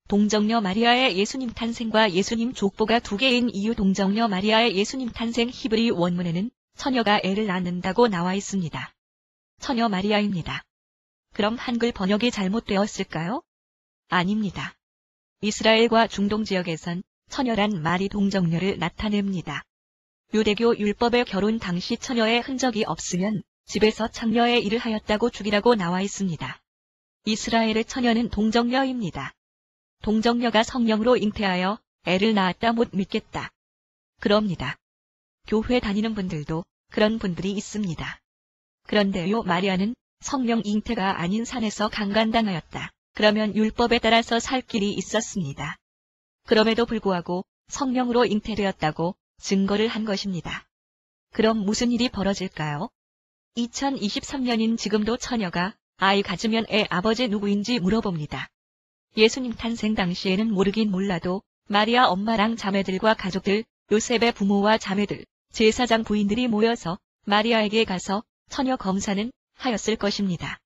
동정녀 마리아의 예수님 탄생과 예수님 족보가 두 개인 이유. 동정녀 마리아의 예수님 탄생 히브리 원문에는 처녀가 애를 낳는다고 나와 있습니다. 처녀 마리아입니다. 그럼 한글 번역이 잘못되었을까요? 아닙니다. 이스라엘과 중동 지역에선 처녀란 말이 동정녀를 나타냅니다. 유대교 율법의 결혼 당시 처녀의 흔적이 없으면 집에서 창녀의 일을 하였다고 죽이라고 나와 있습니다. 이스라엘의 처녀는 동정녀입니다. 동정녀가 성령으로 잉태하여 애를 낳았다 못 믿겠다. 그럽니다. 교회 다니는 분들도 그런 분들이 있습니다. 그런데요, 마리아는 성령 잉태가 아닌 산에서 강간당하였다. 그러면 율법에 따라서 살 길이 있었습니다. 그럼에도 불구하고 성령으로 잉태되었다고 증거를 한 것입니다. 그럼 무슨 일이 벌어질까요? 2023년인 지금도 처녀가 아이 가지면 애 아버지 누구인지 물어봅니다. 예수님 탄생 당시에는 모르긴 몰라도 마리아 엄마랑 자매들과 가족들, 요셉의 부모와 자매들, 제사장 부인들이 모여서 마리아에게 가서 처녀 검사는 하였을 것입니다.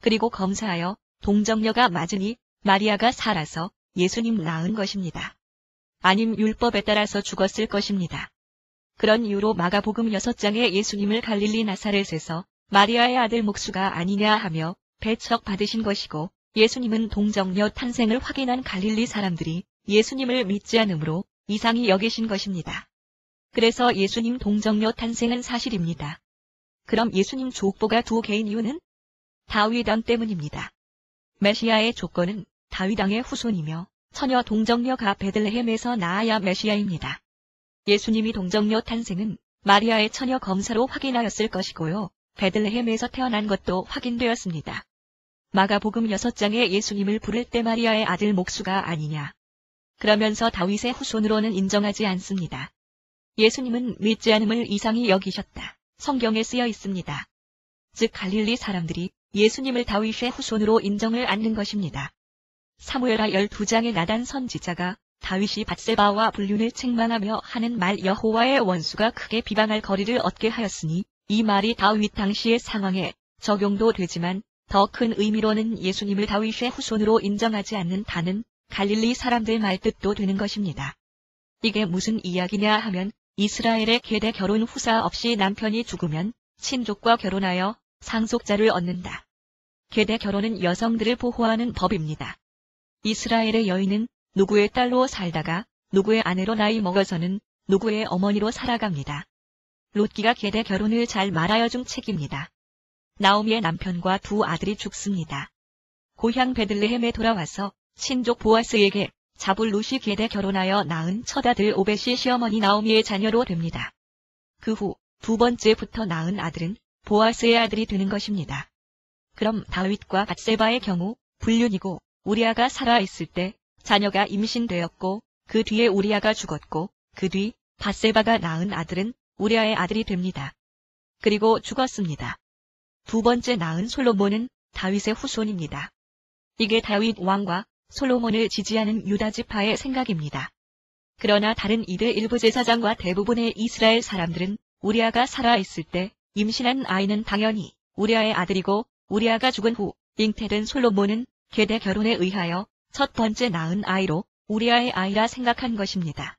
그리고 검사하여 동정녀가 맞으니 마리아가 살아서 예수님 낳은 것입니다. 아님 율법에 따라서 죽었을 것입니다. 그런 이유로 마가복음 6장에 예수님을 갈릴리 나사렛에서 마리아의 아들 목수가 아니냐 하며 배척받으신 것이고, 예수님은 동정녀 탄생을 확인한 갈릴리 사람들이 예수님을 믿지 않으므로 이상히 여기신 것입니다. 그래서 예수님 동정녀 탄생은 사실입니다. 그럼 예수님 족보가 두 개인 이유는? 다윗왕 때문입니다. 메시아의 조건은 다윗왕의 후손이며 처녀 동정녀가 베들레헴에서 낳아야 메시아입니다. 예수님이 동정녀 탄생은 마리아의 처녀 검사로 확인하였을 것이고요. 베들레헴에서 태어난 것도 확인되었습니다. 마가복음 6장에 예수님을 부를 때 마리아의 아들 목수가 아니냐. 그러면서 다윗의 후손으로는 인정하지 않습니다. 예수님은 믿지 않음을 이상히 여기셨다. 성경에 쓰여 있습니다. 즉 갈릴리 사람들이 예수님을 다윗의 후손으로 인정을 않는 것입니다. 사무엘하 12장의 나단 선지자가 다윗이 밧세바와 불륜을 책망하며 하는 말 여호와의 원수가 크게 비방할 거리를 얻게 하였으니 이 말이 다윗 당시의 상황에 적용도 되지만 더 큰 의미로는 예수님을 다윗의 후손으로 인정하지 않는다는 갈릴리 사람들 말뜻도 되는 것입니다. 이게 무슨 이야기냐 하면 이스라엘의 계대 결혼 후사 없이 남편이 죽으면 친족과 결혼하여 상속자를 얻는다. 계대 결혼은 여성들을 보호하는 법입니다. 이스라엘의 여인은 누구의 딸로 살다가 누구의 아내로 나이 먹어서는 누구의 어머니로 살아갑니다. 롯기가 계대 결혼을 잘 말하여 준 책입니다. 나오미의 남편과 두 아들이 죽습니다. 고향 베들레헴에 돌아와서 친족 보아스에게 자불 룻이 계대 결혼하여 낳은 첫 아들 오벳이 시어머니 나오미의 자녀로 됩니다. 그 후 두 번째부터 낳은 아들은 보아스의 아들이 되는 것입니다. 그럼 다윗과 밧세바의 경우 불륜이고 우리아가 살아있을 때 자녀가 임신되었고 그 뒤에 우리아가 죽었고 그 뒤 밧세바가 낳은 아들은 우리아의 아들이 됩니다. 그리고 죽었습니다. 두 번째 낳은 솔로몬은 다윗의 후손입니다. 이게 다윗 왕과 솔로몬을 지지하는 유다 지파의 생각입니다. 그러나 다른 이들 일부 제사장과 대부분의 이스라엘 사람들은 우리아가 살아있을 때 임신한 아이는 당연히 우리아의 아들이고 우리아가 죽은 후 잉태된 솔로몬은 계대 결혼에 의하여 첫 번째 낳은 아이로 우리아의 아이라 생각한 것입니다.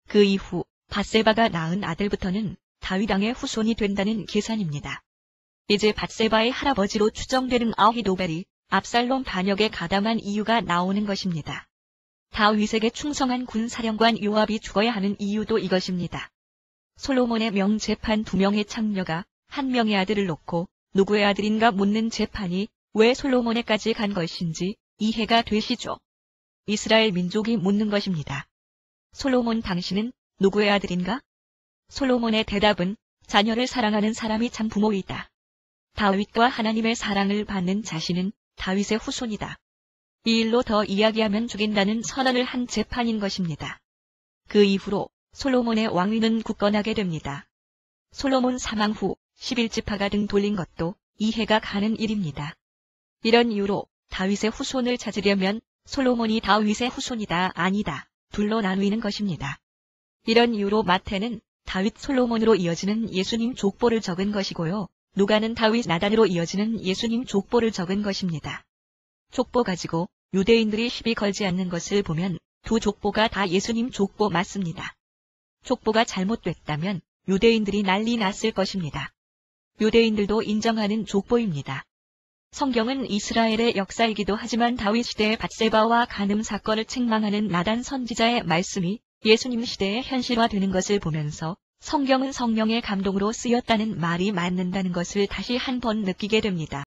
그 이후 밧세바가 낳은 아들부터는 다윗 왕의 후손이 된다는 계산입니다. 이제 밧세바의 할아버지로 추정되는 아히도벨이 압살롬 반역에 가담한 이유가 나오는 것입니다. 다윗에게 충성한 군사령관 요압이 죽어야 하는 이유도 이것입니다. 솔로몬의 명재판 2명의 창녀가 1명의 아들을 놓고 누구의 아들인가 묻는 재판이 왜 솔로몬에까지 간 것인지 이해가 되시죠? 이스라엘 민족이 묻는 것입니다. 솔로몬 당신은 누구의 아들인가? 솔로몬의 대답은 자녀를 사랑하는 사람이 참 부모이다. 다윗과 하나님의 사랑을 받는 자신은 다윗의 후손이다. 이 일로 더 이야기하면 죽인다는 선언을 한 재판인 것입니다. 그 이후로 솔로몬의 왕위는 굳건하게 됩니다. 솔로몬 사망 후 11지파가 등 돌린 것도 이해가 가는 일입니다. 이런 이유로 다윗의 후손을 찾으려면 솔로몬이 다윗의 후손이다 아니다 둘로 나누는 것입니다. 이런 이유로 마태는 다윗 솔로몬으로 이어지는 예수님 족보를 적은 것이고요. 누가는 다윗 나단으로 이어지는 예수님 족보를 적은 것입니다. 족보 가지고 유대인들이 시비 걸지 않는 것을 보면 두 족보가 다 예수님 족보 맞습니다. 족보가 잘못됐다면 유대인들이 난리 났을 것입니다. 유대인들도 인정하는 족보입니다. 성경은 이스라엘의 역사이기도 하지만 다윗 시대의 밧세바와 간음 사건을 책망하는 나단 선지자의 말씀이 예수님 시대에 현실화되는 것을 보면서 성경은 성령의 감동으로 쓰였다는 말이 맞는다는 것을 다시 한 번 느끼게 됩니다.